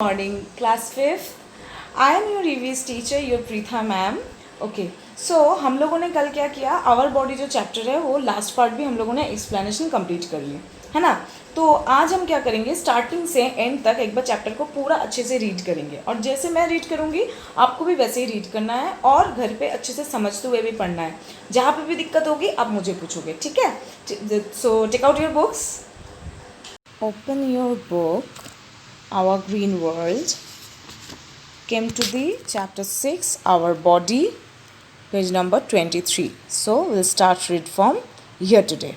Morning, class 5th. I am your EVS teacher, your Preetha ma'am. Okay so हम लोगों ने कल क्या किया, आवर बॉडी जो चैप्टर है वो लास्ट पार्ट भी हम लोगों ने एक्सप्लेनेशन कंप्लीट कर ली है ना। तो आज हम क्या करेंगे, स्टार्टिंग से एंड तक एक बार चैप्टर को पूरा अच्छे से रीड करेंगे और जैसे मैं रीड करूँगी आपको भी वैसे ही रीड करना है और घर पे अच्छे से समझते हुए भी पढ़ना है। जहाँ पे भी दिक्कत होगी आप मुझे पूछोगे, ठीक है। So take out your books, open your book, our green world, came to the chapter 6, our body, page number 23. So we'll start read from here today.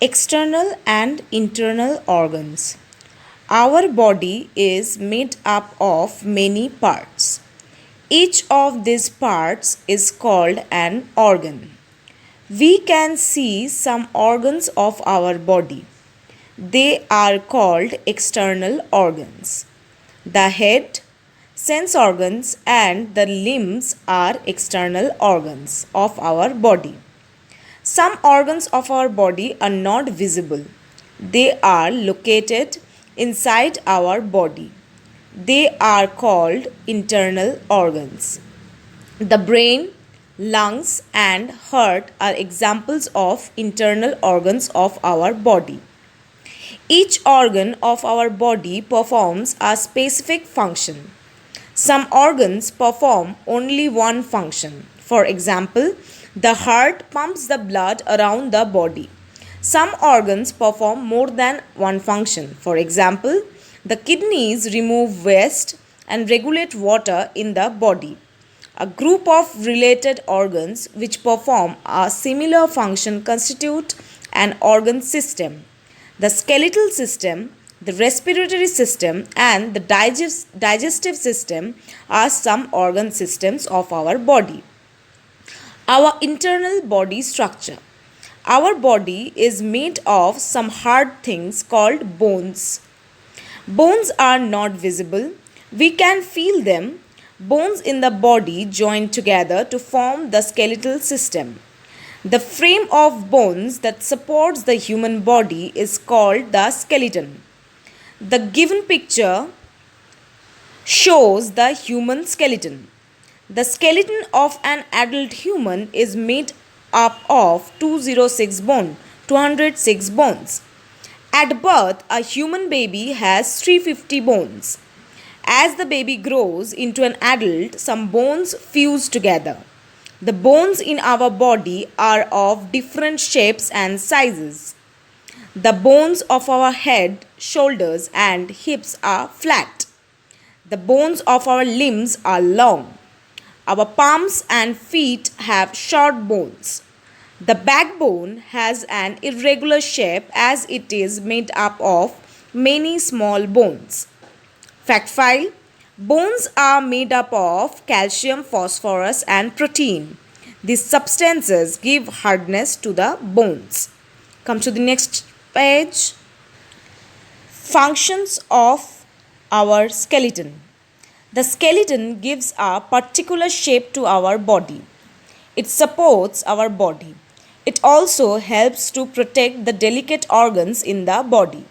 External and internal organs. Our body is made up of many parts. Each of these parts is called an organ. We can see some organs of our body. They are called external organs. The head, sense organs, and the limbs are external organs of our body. Some organs of our body are not visible. They are located inside our body. They are called internal organs. The brain, lungs, and heart are examples of internal organs of our body. Each organ of our body performs a specific function. Some organs perform only one function. For example, the heart pumps the blood around the body. Some organs perform more than one function. For example, the kidneys remove waste and regulate water in the body. A group of related organs which perform a similar function constitute an organ system. The skeletal system, the respiratory system, and the digestive system are some organ systems of our body. Our internal body structure. Our body is made of some hard things called bones. Bones are not visible. We can feel them. Bones in the body join together to form the skeletal system. The frame of bones that supports the human body is called the skeleton. The given picture shows the human skeleton. The skeleton of an adult human is made up of 206 bones. At birth, a human baby has 350 bones. As the baby grows into an adult, some bones fuse together. The bones in our body are of different shapes and sizes. The bones of our head, shoulders, and hips are flat. The bones of our limbs are long. Our palms and feet have short bones. The backbone has an irregular shape as it is made up of many small bones. Fact file. Bones are made up of calcium, phosphorus, and protein. These substances give hardness to the bones. Come to the next page. Functions of our skeleton. The skeleton gives a particular shape to our body. It supports our body. It also helps to protect the delicate organs in the body.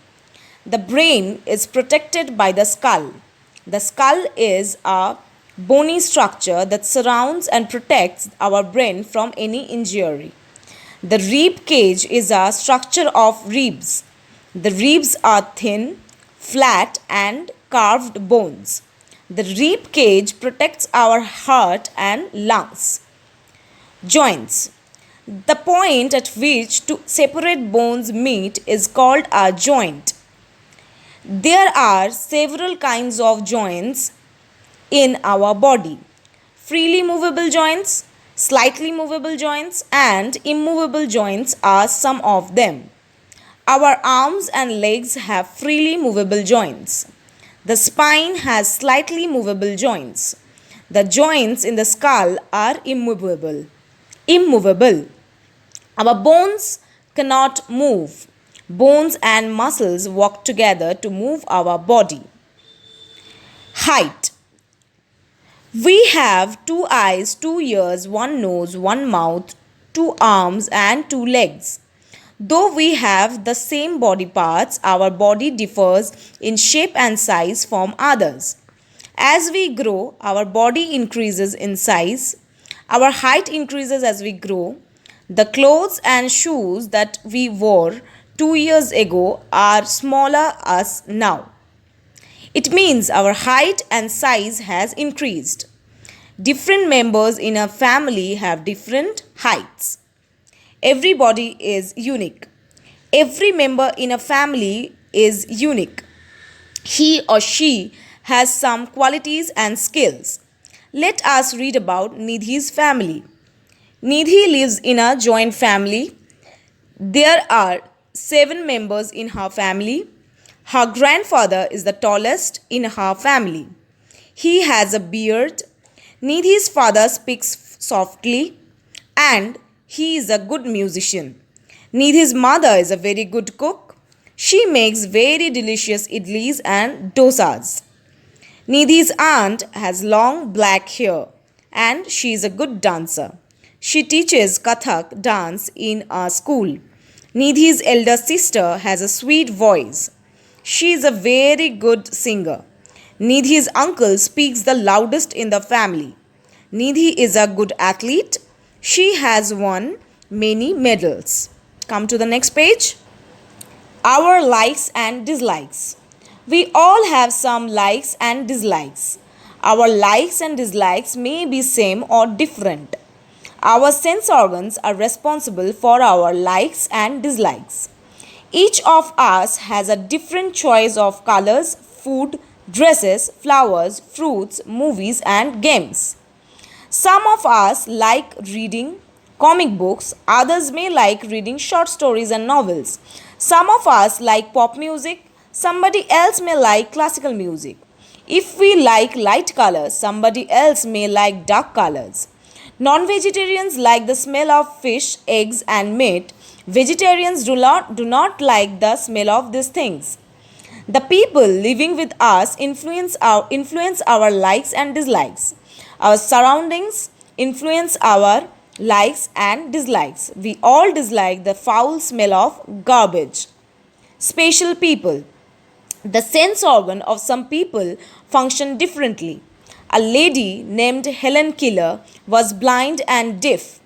The brain is protected by the skull. The skull is a bony structure that surrounds and protects our brain from any injury. The rib cage is a structure of ribs. The ribs are thin, flat, and carved bones. The rib cage protects our heart and lungs. Joints. The point at which two separate bones meet is called a joint. There are several kinds of joints in our body: freely movable joints, slightly movable joints, and immovable joints are some of them. Our arms and legs have freely movable joints. The spine has slightly movable joints. The joints in the skull are immovable. Our bones cannot move. Bones and muscles work together to move our body. Height. We have 2 eyes, 2 ears, 1 nose, 1 mouth, 2 arms, and 2 legs. Though we have the same body parts, our body differs in shape and size from others. As we grow, our body increases in size. Our height increases as we grow. The clothes and shoes that we wore 2 years ago are smaller us now. It means our height and size has increased. Different members in a family have different heights. Everybody is unique. Every member in a family is unique. He or she has some qualities and skills. Let us read about Nidhi's family. Nidhi lives in a joint family. There are 7 members in her family. Her grandfather is the tallest in her family. He has a beard. Nidhi's father speaks softly and he is a good musician. Nidhi's mother is a very good cook. She makes very delicious idlis and dosas. Nidhi's aunt has long black hair and she is a good dancer. She teaches Kathak dance in a school. Nidhi's elder sister has a sweet voice. She is a very good singer. Nidhi's uncle speaks the loudest in the family. Nidhi is a good athlete. She has won many medals. Come to the next page. Our likes and dislikes. We all have some likes and dislikes. Our likes and dislikes may be same or different. Our sense organs are responsible for our likes and dislikes. Each of us has a different choice of colors, food, dresses, flowers, fruits, movies, and games. Some of us like reading comic books, others may like reading short stories and novels. Some of us like pop music, somebody else may like classical music. If we like light colors, somebody else may like dark colors. Non-vegetarians like the smell of fish, eggs and meat. Vegetarians do not like the smell of these things. The people living with us influence our likes and dislikes. Our surroundings influence our likes and dislikes. We all dislike the foul smell of garbage. Special people. The sense organ of some people function differently. A lady named Helen Keller was blind and deaf.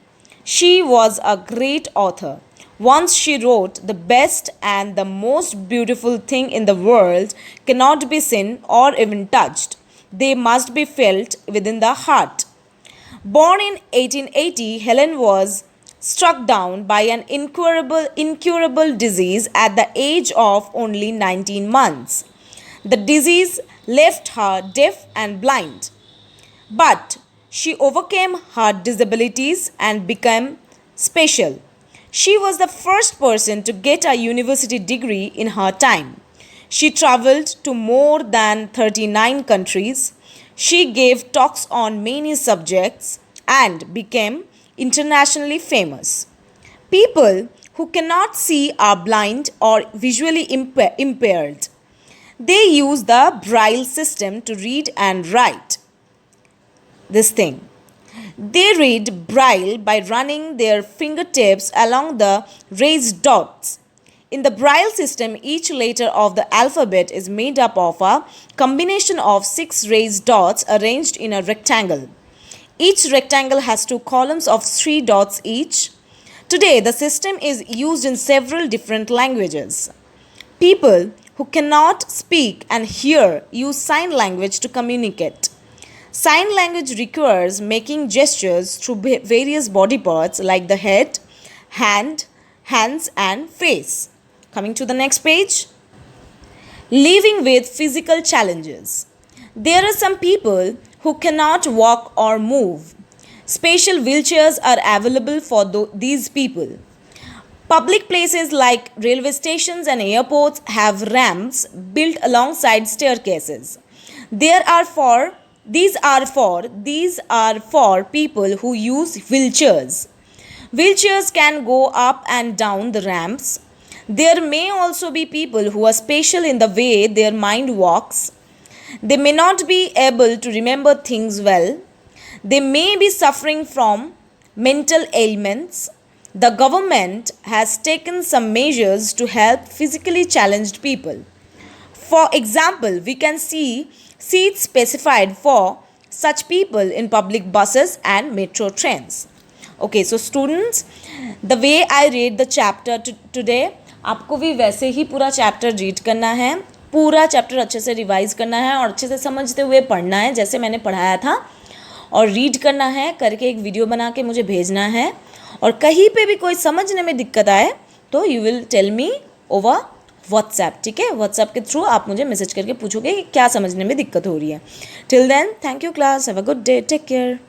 She was a great author. Once she wrote, "The best and the most beautiful thing in the world cannot be seen or even touched. They must be felt within the heart." Born in 1880, Helen was struck down by an incurable disease at the age of only 19 months. The disease left her deaf and blind. But she overcame her disabilities and became special. She was the first person to get a university degree in her time. She traveled to more than 39 countries. She gave talks on many subjects and became internationally famous. People who cannot see are blind or visually impaired. They use the Braille system to read and write this thing. They read Braille by running their fingertips along the raised dots. In the Braille system, each letter of the alphabet is made up of a combination of 6 raised dots arranged in a rectangle. Each rectangle has 2 columns of 3 dots each. Today, the system is used in several different languages. People who cannot speak and hear use sign language to communicate. Sign language requires making gestures through various body parts like the head, hands, and face. Coming to the next page. Living with physical challenges. There are some people who cannot walk or move. Special wheelchairs are available for these people. Public places like railway stations and airports have ramps built alongside staircases. These are for people who use wheelchairs. Wheelchairs can go up and down the ramps. There may also be people who are special in the way their mind works. They may not be able to remember things well. They may be suffering from mental ailments. the government has taken some measures to help physically challenged people. For example, we can see seats specified for such people in public buses and metro trains. Okay, so students, the way I read the chapter today, आपको भी वैसे ही पूरा chapter read करना है, पूरा chapter अच्छे से revise करना है और अच्छे से समझते हुए पढ़ना है जैसे मैंने पढ़ाया था, और रीड करना है, करके एक वीडियो बना के मुझे भेजना है। और कहीं पे भी कोई समझने में दिक्कत आए तो you will tell me over WhatsApp, ठीक है। व्हाट्सएप के थ्रू आप मुझे मैसेज करके पूछोगे कि क्या समझने में दिक्कत हो रही है। Till then, thank you class, have a good day, take care.